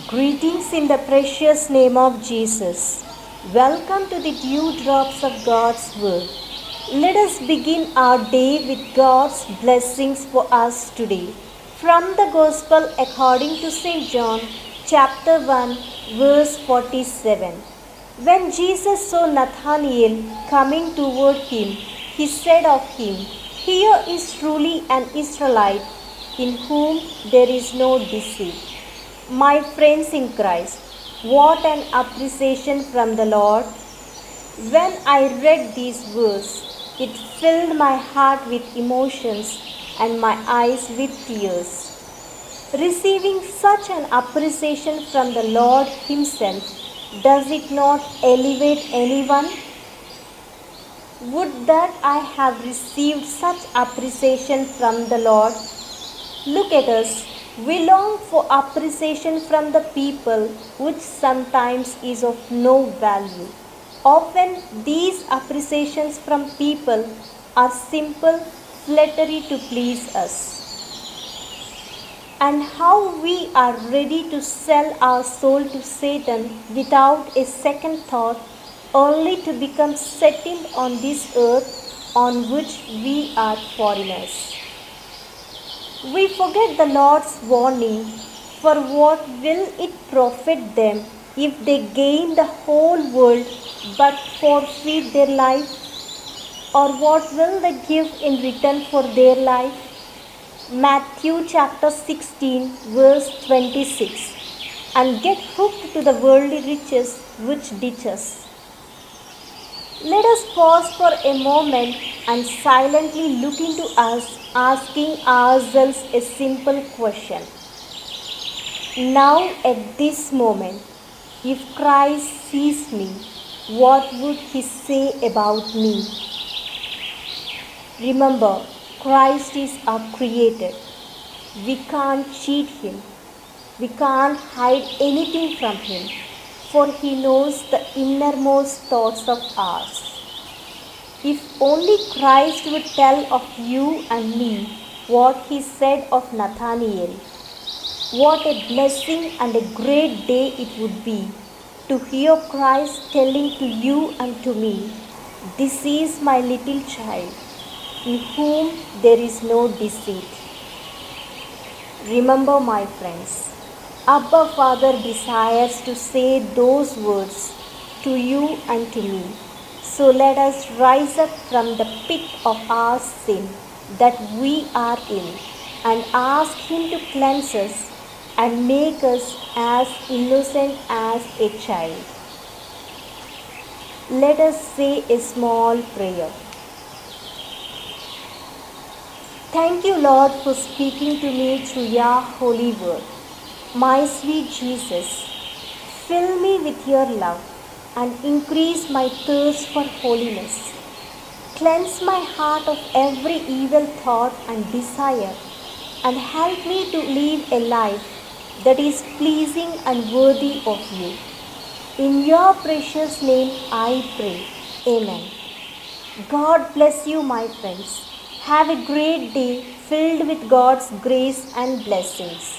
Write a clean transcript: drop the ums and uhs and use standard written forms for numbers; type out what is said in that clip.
Greetings in the precious name of Jesus. Welcome to the dewdrops of God's Word. Let us begin our day with God's blessings for us today. From the Gospel according to St. John, chapter 1, verse 47. When Jesus saw Nathanael coming toward him, he said of him, "Here is truly an Israelite, in whom there is no deceit." My friends in Christ, what an appreciation from the Lord. When I read these words, it filled my heart with emotions and my eyes with tears. Receiving such an appreciation from the Lord Himself, does it not elevate anyone? Would that I have received such appreciation from the Lord. Look at us. We long for appreciation from the people, which sometimes is of no value. Often these appreciations from people are simple flattery to please us. And how we are ready to sell our soul to Satan without a second thought, only to become settled on this earth on which we are foreigners. We forget the Lord's warning, for what will it profit them if they gain the whole world but forfeit their life? Or what will they give in return for their life? Matthew chapter 16 verse 26. And get hooked to the worldly riches which ditch us. Let us pause for a moment and silently look into us, asking ourselves a simple question. Now at this moment, if Christ sees me, what would He say about me? Remember, Christ is our Creator. We can't cheat Him. We can't hide anything from Him, for He knows the innermost thoughts of ours. If only Christ would tell of you and me what He said of Nathanael, what a blessing and a great day it would be to hear Christ telling to you and to me, "This is my little child, in whom there is no deceit." Remember, my friends, Abba Father desires to say those words to you and to me. So let us rise up from the pit of our sin that we are in and ask Him to cleanse us and make us as innocent as a child. Let us say a small prayer. Thank you, Lord, for speaking to me through your holy word. My sweet Jesus, fill me with your love and increase my thirst for holiness. Cleanse my heart of every evil thought and desire, and help me to live a life that is pleasing and worthy of you. In your precious name I pray. Amen. God bless you, my friends. Have a great day filled with God's grace and blessings.